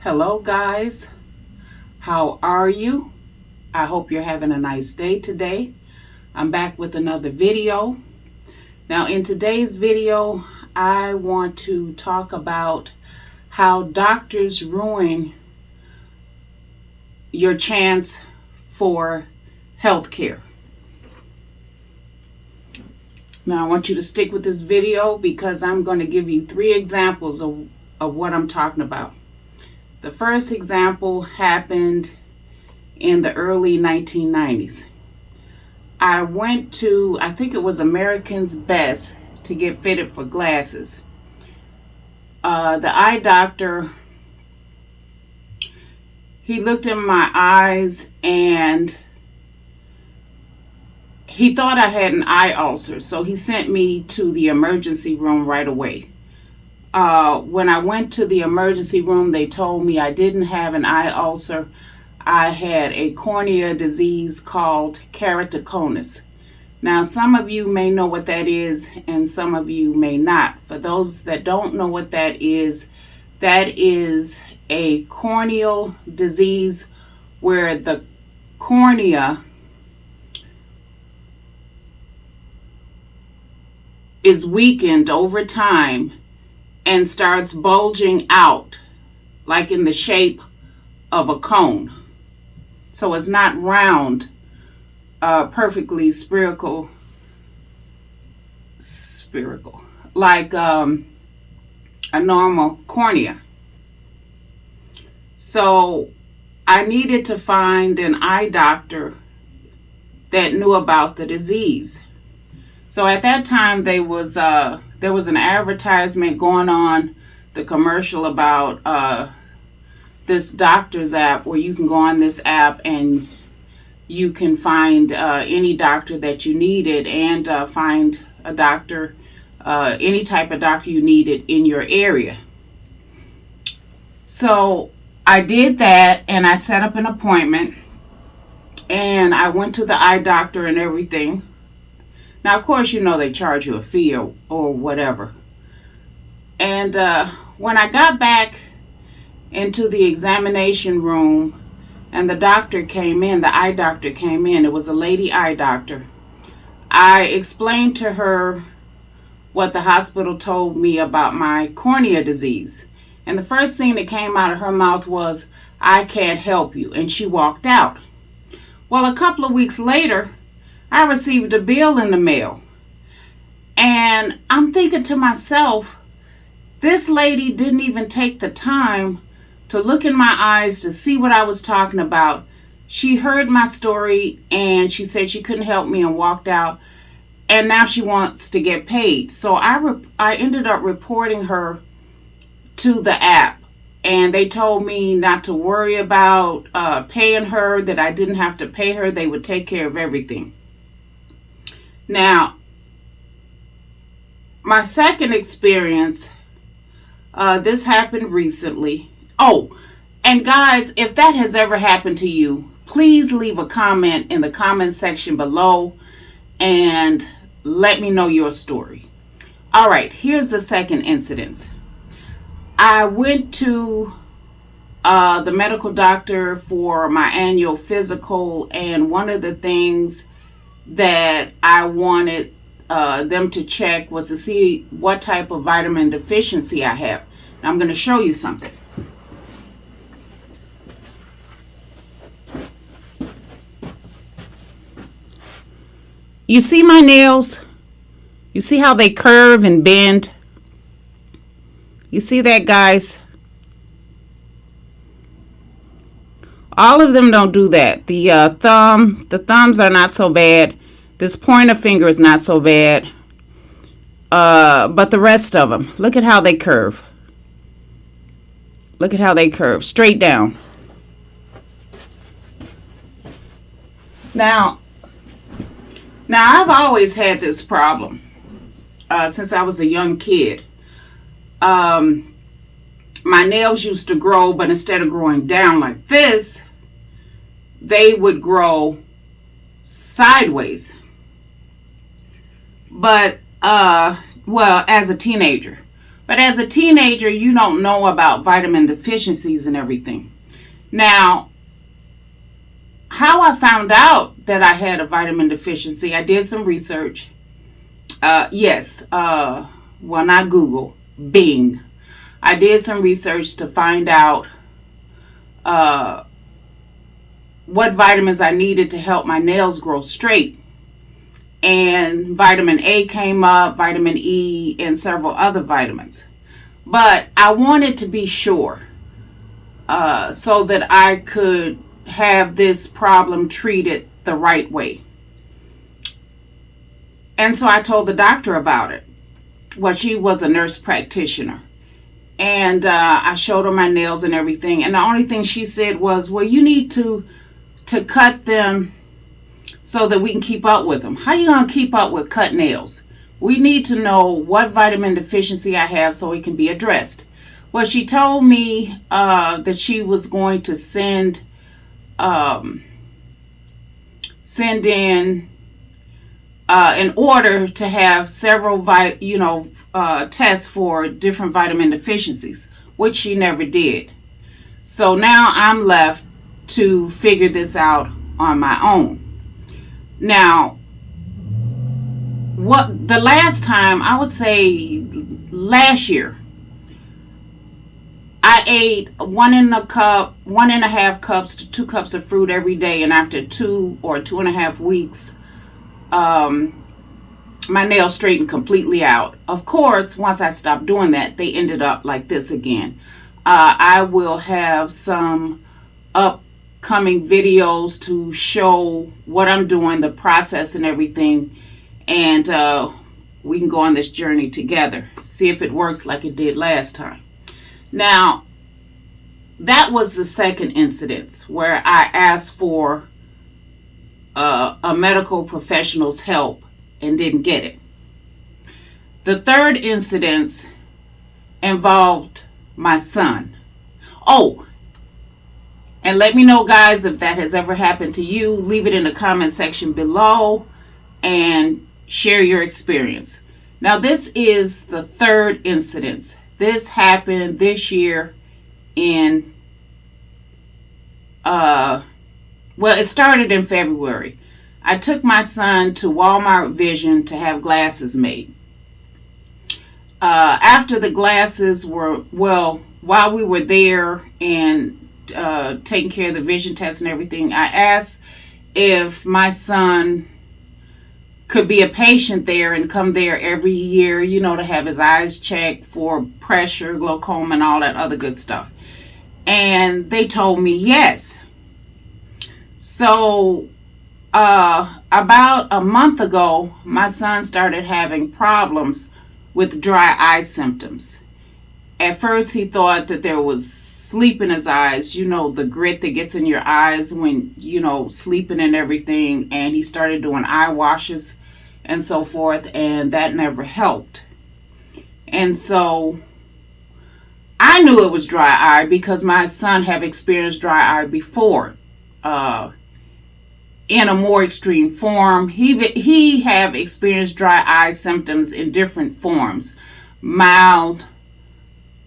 Hello, guys. How are you? I hope you're having a nice day today. I'm back with another video. Now, in today's video, I want to talk about how doctors ruin your chance for health care. Now, I want you to stick with this video because I'm going to give you 3 examples of what I'm talking about. The first example happened in the early 1990s. I went to, I think it was American's Best, to get fitted for glasses. The eye doctor, he looked in my eyes and he thought I had an eye ulcer, so he sent me to the emergency room right away. When I went to the emergency room, they told me I didn't have an eye ulcer. I had a cornea disease called keratoconus. Now, some of you may know what that is, and some of you may not. For those that don't know what that is a corneal disease where the cornea is weakened over time and starts bulging out like in the shape of a cone. So it's not round, perfectly spherical, like a normal cornea. So I needed to find an eye doctor that knew about the disease. So at that time, there was an advertisement going on, the commercial about this doctor's app, where you can go on this app and you can find any doctor that you needed and find a doctor, any type of doctor you needed in your area. So I did that and I set up an appointment and I went to the eye doctor and everything. Now, of course, you know they charge you a fee or whatever. And when I got back into the examination room and the doctor came in, the eye doctor came in, it was a lady eye doctor. I explained to her what the hospital told me about my cornea disease. And the first thing that came out of her mouth was, "I can't help you," and she walked out. Well, a couple of weeks later, I received a bill in the mail. And I'm thinking to myself, this lady didn't even take the time to look in my eyes to see what I was talking about. She heard my story and she said she couldn't help me and walked out. And now she wants to get paid. So I ended up reporting her to the app. And they told me not to worry about paying her, that I didn't have to pay her. They would take care of everything. Now, my second experience, this happened recently. Oh, and guys, if that has ever happened to you, please leave a comment in the comment section below and let me know your story. All right, here's the second incident. I went to the medical doctor for my annual physical, and one of the things that I wanted them to check was to see what type of vitamin deficiency I have. Now, I'm going to show you something. You see my nails? You see how they curve and bend? You see that, guys? All of them don't do that. The thumbs are not so bad. This pointer finger is not so bad. But the rest of them, look at how they curve. Look at how they curve, straight down. Now I've always had this problem since I was a young kid. My nails used to grow, but instead of growing down like this, they would grow sideways. But, well, as a teenager. But as a teenager, you don't know about vitamin deficiencies and everything. Now, how I found out that I had a vitamin deficiency, I did some research. Yes, well, not Google, Bing. I did some research to find out uh, what vitamins I needed to help my nails grow straight. And vitamin A came up, vitamin E, and several other vitamins. But I wanted to be sure so that I could have this problem treated the right way. And so I told the doctor about it. Well, she was a nurse practitioner. And I showed her my nails and everything. And the only thing she said was, well, you need to cut them so that we can keep up with them. How you going to keep up with cut nails? We need to know what vitamin deficiency I have so it can be addressed. Well, she told me that she was going to send in an order to have several tests for different vitamin deficiencies, which she never did. So now I'm left to figure this out on my own. Now, what the last time, I would say last year, I ate 1.5 cups to 2 cups of fruit every day, and after 2 or 2.5 weeks, my nails straightened completely out. Of course, once I stopped doing that, they ended up like this again. I will have some upcoming videos to show what I'm doing, the process and everything, and we can go on this journey together, see if it works like it did last time. Now, that was the second incident where I asked for a medical professional's help and didn't get it. The third incident involved my son. Oh, and let me know, guys, if that has ever happened to you. Leave it in the comment section below and share your experience. Now, this is the third incident. This happened this year in, it started in February. I took my son to Walmart Vision to have glasses made. After the glasses were, while we were there and taking care of the vision test and everything, I asked if my son could be a patient there and come there every year, to have his eyes checked for pressure, glaucoma, and all that other good stuff. And they told me yes. So about a month ago, my son started having problems with dry eye symptoms. At first, he thought that there was sleep in his eyes, the grit that gets in your eyes when, sleeping and everything. And he started doing eye washes and so forth, and that never helped. And so I knew it was dry eye because my son had experienced dry eye before. In a more extreme form. He have experienced dry eye symptoms in different forms: mild,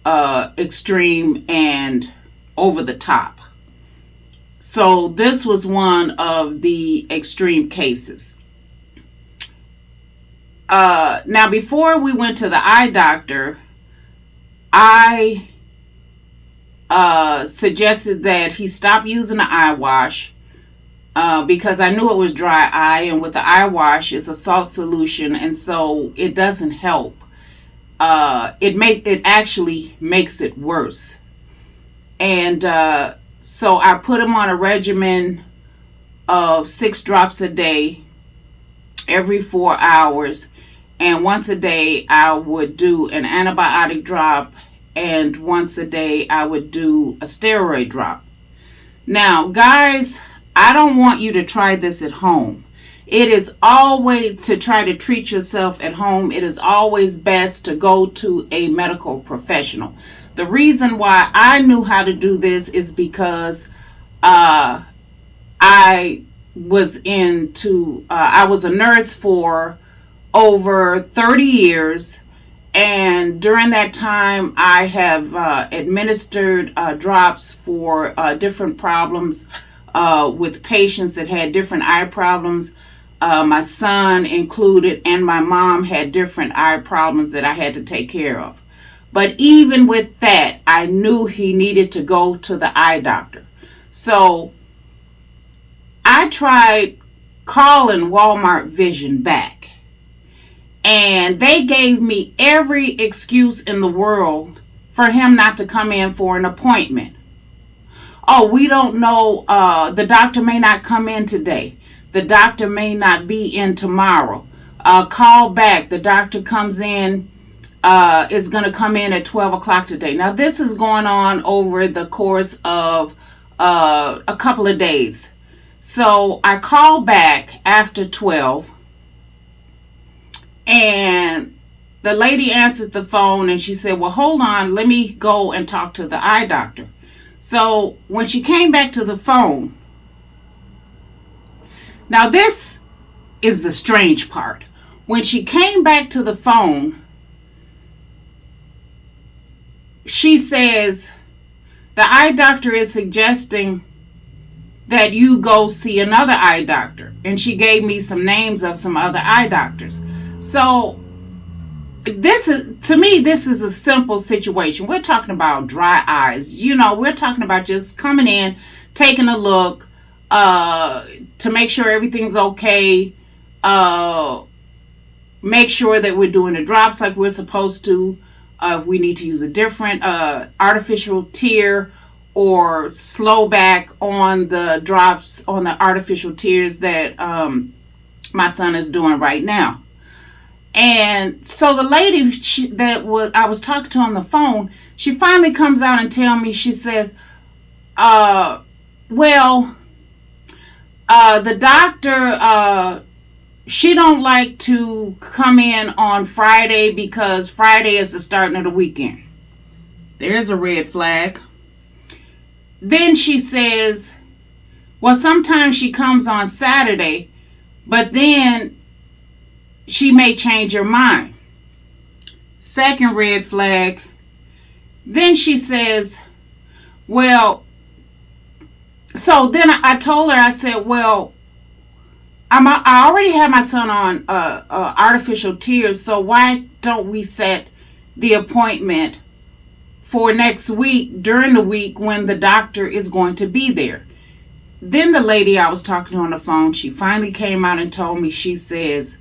extreme, and over the top. So this was one of the extreme cases. Now, before we went to the eye doctor, I suggested that he stop using the eye wash because I knew it was dry eye, and with the eye wash, it's a salt solution, and so it doesn't help. It actually makes it worse. And so I put him on a regimen of 6 drops a day, every 4 hours, and once a day I would do an antibiotic drop, and once a day I would do a steroid drop. Now, guys, I don't want you to try this at home. It is always, to try to treat yourself at home, it is always best to go to a medical professional. The reason why I knew how to do this is because I was I was a nurse for over 30 years, And during that time, I have administered drops for different problems with patients that had different eye problems. My son included, and my mom had different eye problems that I had to take care of. But even with that, I knew he needed to go to the eye doctor. So I tried calling Walmart Vision back, and they gave me every excuse in the world for him not to come in for an appointment. Oh, we don't know, the doctor may not come in today. The doctor may not be in tomorrow. Call back. The doctor comes in, is going to come in at 12 o'clock today. Now, this is going on over the course of a couple of days. So I call back after 12, and the lady answered the phone, and she said, well, hold on, let me go and talk to the eye doctor. So when she came back to the phone, now this is the strange part. When she came back to the phone, she says, the eye doctor is suggesting that you go see another eye doctor. And she gave me some names of some other eye doctors. So to me, this is a simple situation. We're talking about dry eyes. We're talking about just coming in, taking a look, to make sure everything's okay. Make sure that we're doing the drops like we're supposed to. We need to use a different artificial tear or slow back on the drops, on the artificial tears that my son is doing right now. And so the lady I was talking to on the phone, she finally comes out and tells me, she says, the doctor, she don't like to come in on Friday because Friday is the starting of the weekend. There's a red flag. Then she says, well, sometimes she comes on Saturday, but then she may change her mind. Second red flag. Then she says, well, so then I told her, I said, well, I already have my son on artificial tears, so why don't we set the appointment for next week during the week when the doctor is going to be there? Then the lady I was talking to on the phone, she finally came out and told me, she says,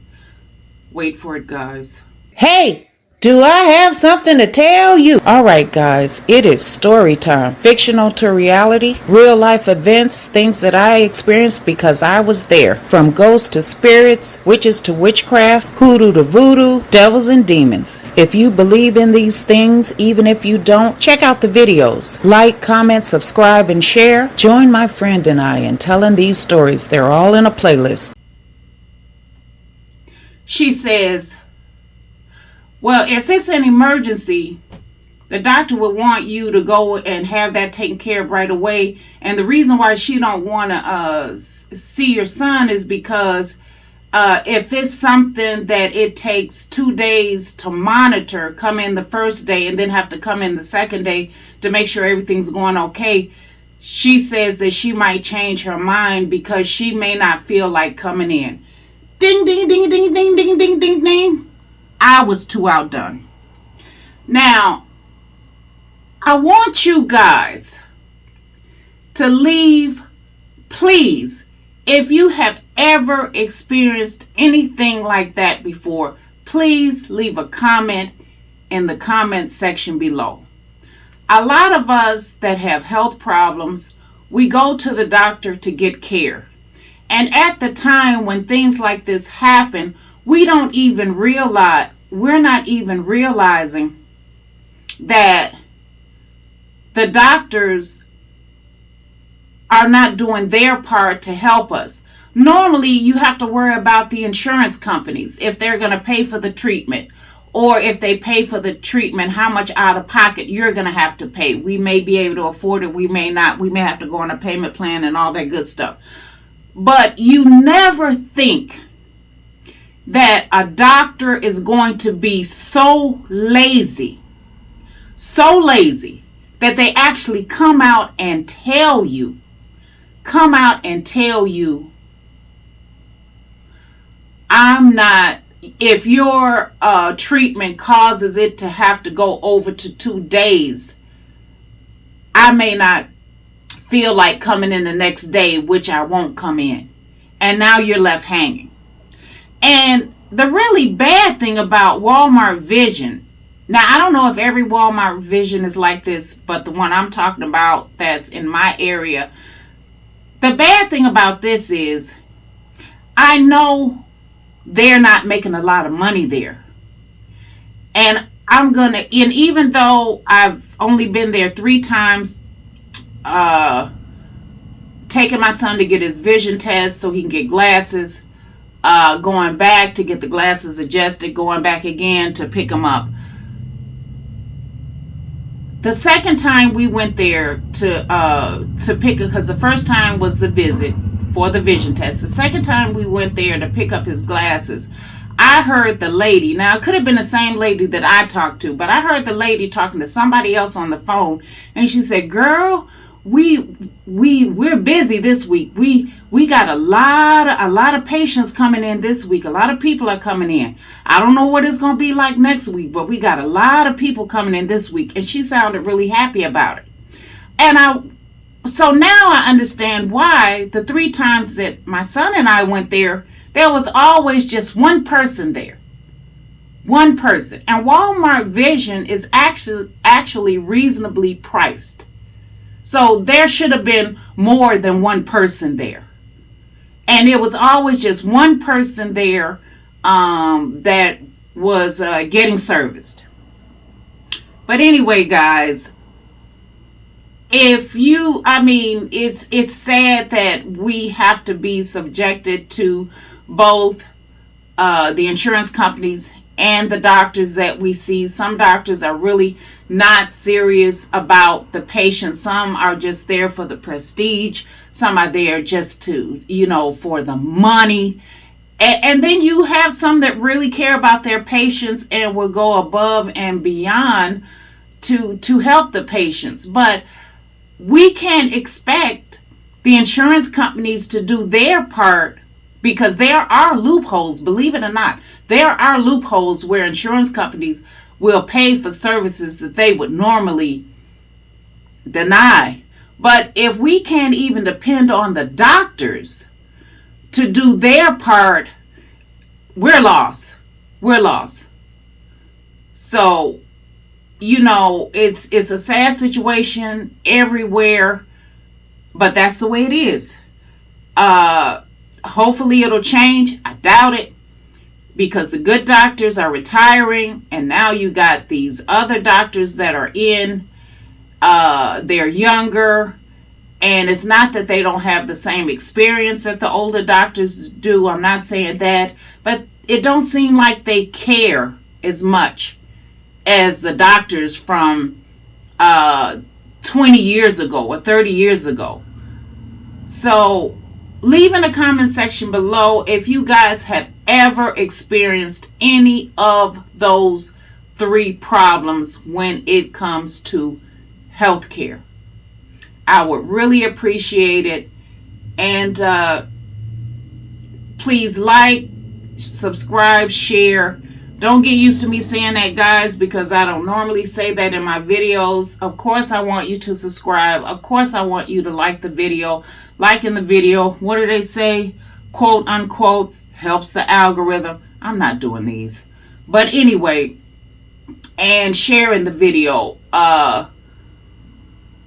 wait for it, guys. Hey! Do I have something to tell you? All right, guys, it is story time. Fictional to reality, real life events, things that I experienced because I was there. From ghosts to spirits, witches to witchcraft, hoodoo to voodoo, devils and demons. If you believe in these things, even if you don't, check out the videos. Like, comment, subscribe, and share. Join my friend and I in telling these stories. They're all in a playlist. She says, well, if it's an emergency, the doctor would want you to go and have that taken care of right away. And the reason why she don't want to see your son is because if it's something that it takes 2 days to monitor, come in the first day and then have to come in the second day to make sure everything's going okay, she says that she might change her mind because she may not feel like coming in. Ding, ding, ding, ding, ding, ding, ding, ding, ding. I was too outdone. Now, I want you guys to leave, please, if you have ever experienced anything like that before, please leave a comment in the comment section below. A lot of us that have health problems, we go to the doctor to get care. And at the time when things like this happen, we're not even realizing that the doctors are not doing their part to help us. Normally, you have to worry about the insurance companies, if they're going to pay for the treatment, or if they pay for the treatment, how much out of pocket you're going to have to pay. We may be able to afford it, we may not. We may have to go on a payment plan and all that good stuff. But you never think that a doctor is going to be so lazy that they actually come out and tell you, I'm not, if your treatment causes it to have to go over to 2 days, I may not feel like coming in the next day, which I won't come in. And now you're left hanging. And the really bad thing about Walmart Vision, now I don't know if every Walmart Vision is like this, but the one I'm talking about that's in my area, the bad thing about this is I know they're not making a lot of money there. And and even though I've only been there 3 times, taking my son to get his vision test so he can get glasses, going back to get the glasses adjusted, going back again to pick him up. The second time we went there to pick it, because the first time was the visit for the vision test. The second time we went there to pick up his glasses, I heard the lady, now it could have been the same lady that I talked to, but I heard the lady talking to somebody else on the phone, and she said, "Girl, we're busy this week. We got a lot of patients coming in this week. A lot of people are coming in. I don't know what it's going to be like next week, but we got a lot of people coming in this week." And she sounded really happy about it. So now I understand why the 3 times that my son and I went there was always just one person there. One person. And Walmart Vision is actually reasonably priced. So there should have been more than one person there. And it was always just one person there that was getting serviced. But anyway, guys, it's sad that we have to be subjected to both the insurance companies and the doctors that we see. Some doctors are really not serious about the patient. Some are just there for the prestige. Some are there just to, for the money. And then you have some that really care about their patients and will go above and beyond to help the patients. But we can't expect the insurance companies to do their part, because there are loopholes, believe it or not. There are loopholes where insurance companies will pay for services that they would normally deny. But if we can't even depend on the doctors to do their part, we're lost. We're lost. So, it's a sad situation everywhere, but that's the way it is. Hopefully it'll change. I doubt it, because the good doctors are retiring, and now you got these other doctors that are in. They're younger, and it's not that they don't have the same experience that the older doctors do. I'm not saying that, but it don't seem like they care as much as the doctors from 20 years ago or 30 years ago. So leave in the comment section below if you guys have ever experienced any of those 3 problems when it comes to healthcare. I would really appreciate it. And please like, subscribe, share. Don't get used to me saying that, guys, because I don't normally say that in my videos. Of course, I want you to subscribe. Of course, I want you to like the video. Liking the video, what do they say? Quote, unquote, helps the algorithm. I'm not doing these. But anyway, and sharing the video.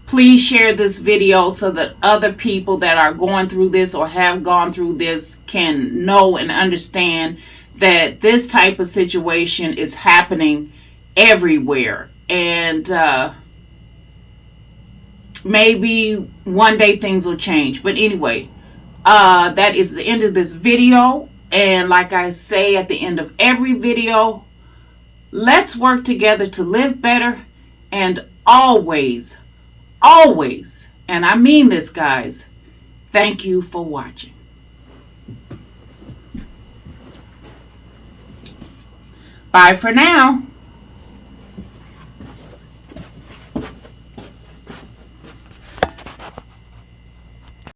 Please share this video so that other people that are going through this or have gone through this can know and understand that this type of situation is happening everywhere. And maybe one day things will change. But anyway, that is the end of this video. And like I say at the end of every video, let's work together to live better, and always, and I mean this, guys, thank you for watching. Bye for now.